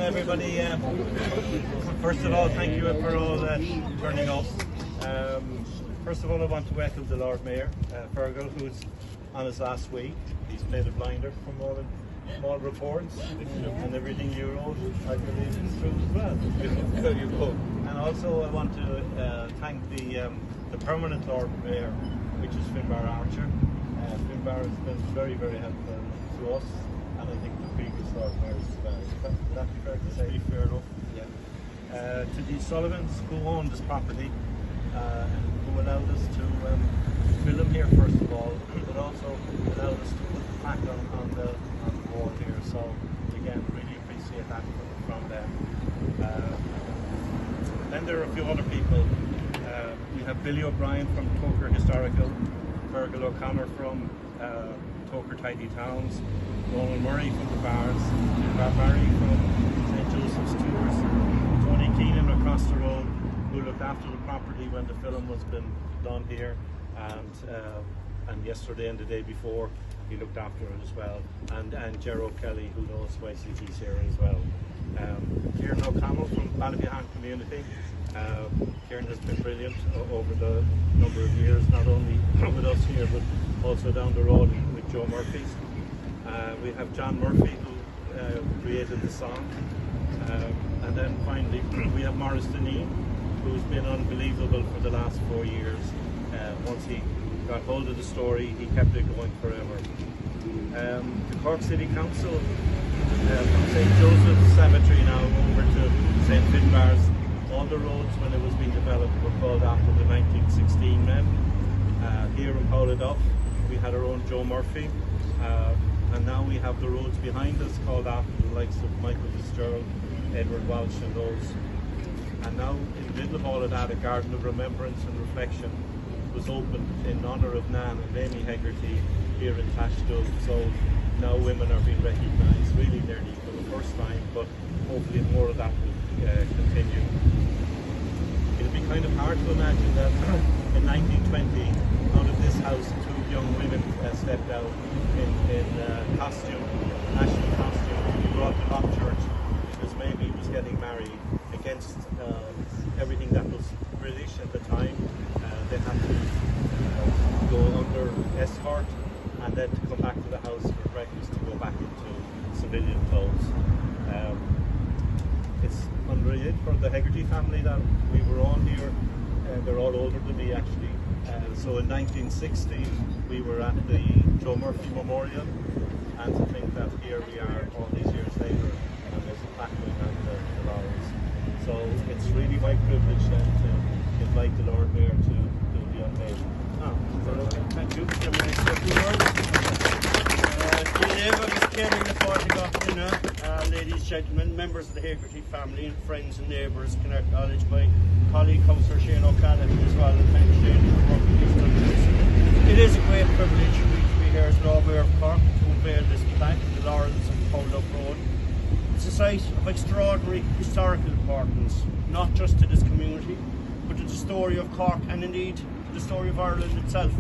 everybody. First of all, thank you for all turning up. First of all, I want to welcome the Lord Mayor, Fergal, who's on his last week. He's played a blinder from all reports, and everything you wrote, I believe, is true as well. There you go. And also, I want to thank the permanent Lord Mayor, which is Finbar Archer. Finbar has been very, very helpful to us, and I think the previous Lord Mayor as well. Would that be fair to say? Fair enough. Yeah. To the Sullivans, who own this property, who allowed us to film here first of all, but also allowed us to put the plaque on the wall here. So again, really appreciate that from them. Then there are a few other people. We have Billy O'Brien from Cllr Historical, Fergal O'Connor from Cllr Tidy Towns, Roland Murray from the Bars, Barry from St. Joseph's Tours, Tony Keenan across the road, who looked after the property when the film was been done here, and yesterday and the day before he looked after it as well, and Gerald Kelly, who knows Wesley, he's here as well. Kieran O'Connell from Ballybehan Community. Kieran has been brilliant over the number of years, not only with us here but also down the road with Joe Murphy's. We have John Murphy, who created the song, and then finally we have Ryan Dineen, who's been unbelievable for the last 4 years. Once he got hold of the story, he kept it going forever. The Cork City Council, from St. Joseph's Cemetery now over to St. Finbar's, all the roads when it was being developed were called after the 1916 men. Here in Powladuff we had our own Joe Murphy, and now we have the roads behind us called after the likes of Michael Fitzgerald, Edward Walsh and those. And now in the middle of all of that, a garden of remembrance and reflection was opened in honour of Nan and Amy Hegarty here in Tashdub. So now women are being recognised really nearly for the first time, but hopefully more of that will continue. It'll be kind of hard to imagine that in 1920, out of this house, two young women stepped out in costume, national costume, brought to Lock Church because maybe he was getting married against everything that was British at the time. They had to go under escort and then to come back to the house for breakfast to go back into civilian clothes. It's unreal for the Hegarty family that we were all here. They're all older than me actually. So in 1960 we were at the Joe Murphy Memorial, and to think that here we are all these years later and there's a plaque going on the Laurels. So it's really my privilege then to invite the Lord Mayor to do the unveiling. Thank you. Ladies, gentlemen, members of the Hegarty family and friends and neighbours, can acknowledge my colleague Councillor Shane O'Callaghan as well, and thank Shane for working he's done this. It is a great privilege for me to be here as Lord Mayor of Cork to unveil this plaque in the Laurels of Powladuff Road. It's a site of extraordinary historical importance, not just to this community, but to the story of Cork and indeed to the story of Ireland itself.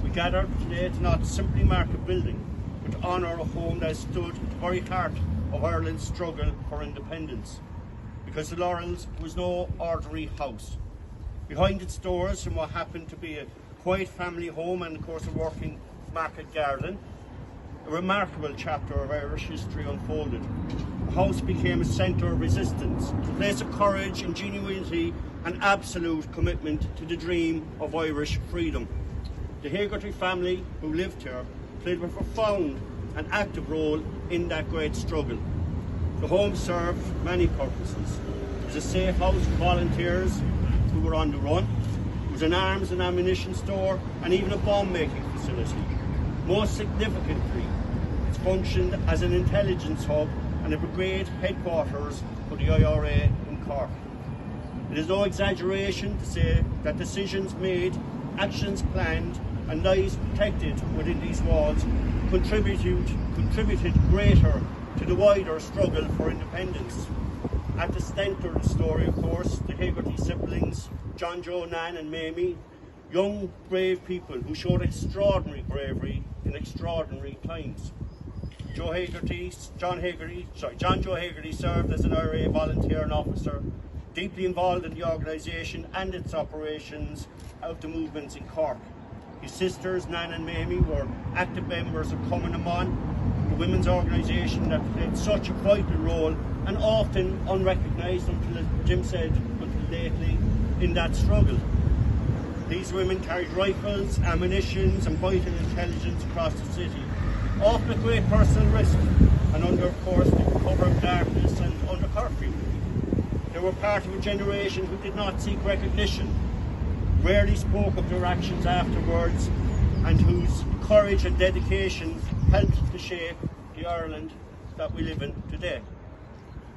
We gather today to not simply mark a building, but to honour a home that stood at the very heart of Ireland's struggle for independence. Because the Laurels was no ordinary house. Behind its doors, in what happened to be a quiet family home and of course a working market garden, a remarkable chapter of Irish history unfolded. The house became a centre of resistance, a place of courage, ingenuity and absolute commitment to the dream of Irish freedom. The Hegarty family who lived here played a profound and active role in that great struggle. The home served many purposes. It was a safe house for volunteers who were on the run. It was an arms and ammunition store and even a bomb-making facility. Most significantly, it functioned as an intelligence hub and a brigade headquarters for the IRA in Cork. It is no exaggeration to say that decisions made, actions planned and lives protected within these walls contributed greater to the wider struggle for independence. At the centre of the story, of course, the Hegarty siblings, John, Joe, Nan and Mamie, young, brave people who showed extraordinary bravery in extraordinary times. John Joe Hegarty served as an IRA volunteer and officer, deeply involved in the organisation and its operations of the movements in Cork. His sisters, Nan and Mamie, were active members of Cumann Amon, the women's organisation that played such a vital role and often unrecognised until, as Jim said, until lately, in that struggle. These women carried rifles, ammunitions and vital intelligence across the city, often at great personal risk and under, of course, the cover of darkness and under curfew. They were part of a generation who did not seek recognition, rarely spoke of their actions afterwards, and whose courage and dedication helped to shape the Ireland that we live in today.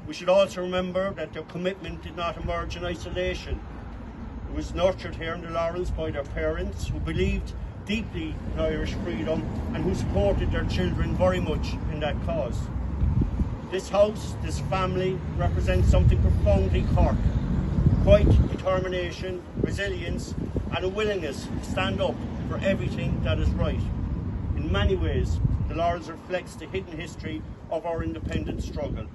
We should also remember that their commitment did not emerge in isolation. It was nurtured here in the Laurels by their parents, who believed deeply in Irish freedom and who supported their children very much in that cause. This house, this family, represents something profoundly Cork: quiet determination, resilience and a willingness to stand up for everything that is right. In many ways, the Laurels reflects the hidden history of our independence struggle.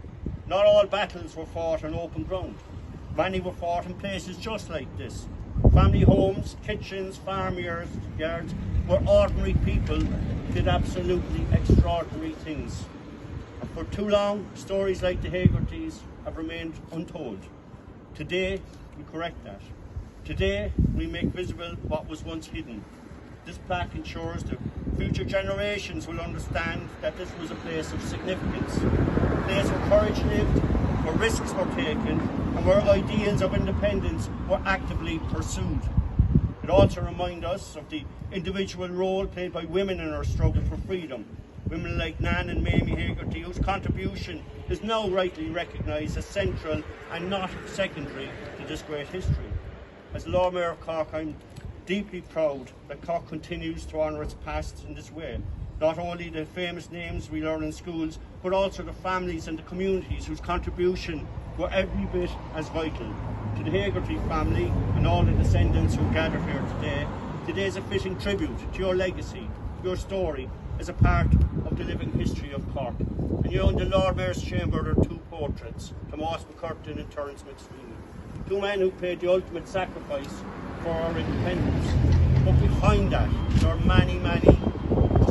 Not all battles were fought on open ground. Many were fought in places just like this. Family homes, kitchens, farmyards, where ordinary people did absolutely extraordinary things. And for too long, stories like the Hegartys have remained untold. Today, we correct that. Today, we make visible what was once hidden. This plaque ensures that future generations will understand that this was a place of significance, a place where courage lived, where risks were taken, and where ideals of independence were actively pursued. It also reminds us of the individual role played by women in our struggle for freedom. Women like Nan and Mamie Hegarty, whose contribution is now rightly recognised as central and not secondary to this great history. As Lord Mayor of Cork, I'm deeply proud that Cork continues to honour its past in this way. Not only the famous names we learn in schools, but also the families and the communities whose contribution were every bit as vital. To the Hegarty family and all the descendants who gathered here today, today is a fitting tribute to your legacy, your story, as a part of the living history of Cork. And you know, in the Lord Mayor's chamber there are two portraits, Tomas McCurtain and Terence McSweeney. Two men who paid the ultimate sacrifice for our independence. But behind that, there are many, many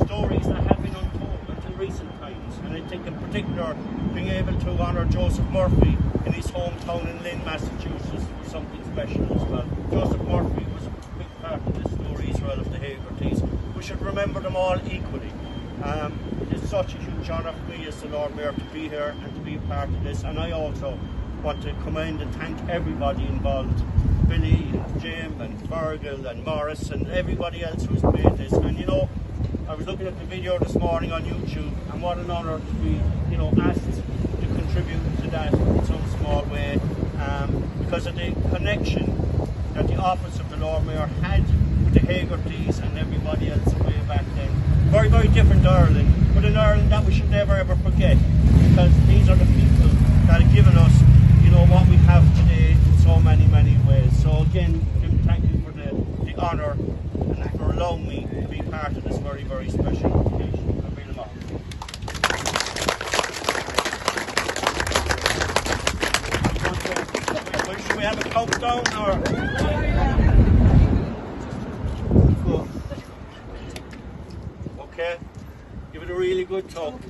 stories that have been untold until recent times. And I think in particular, being able to honour Joseph Murphy in his hometown in Lynn, Massachusetts was something special as well. Joseph Murphy was a big part of this story as well of the Hegartys. We should remember them all equally. It's such a huge honour for me as the Lord Mayor to be here and to be a part of this. And I also want to commend and thank everybody involved. Billy and Jim and Fergal and Morris and everybody else who's made this. And you know, I was looking at the video this morning on YouTube, and what an honour to be, you know, asked to contribute to that in some small way, because of the connection that the office of the Lord Mayor had with the Hegartys and everybody else way back then. Very, very different Ireland, but an Ireland that we should never ever forget, because these are the people that have given us, you know, what we have today in so many, many ways. So again, Jim, thank you for the honour and for allowing me to be part of this very, very special occasion. I really love it. Should we have a countdown or? Okay, give it a really good tug.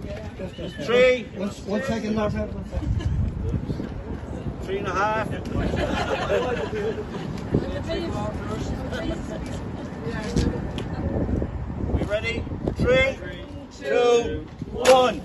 3. 1 second, Lord. 3.5. We ready? 3, 2, 1.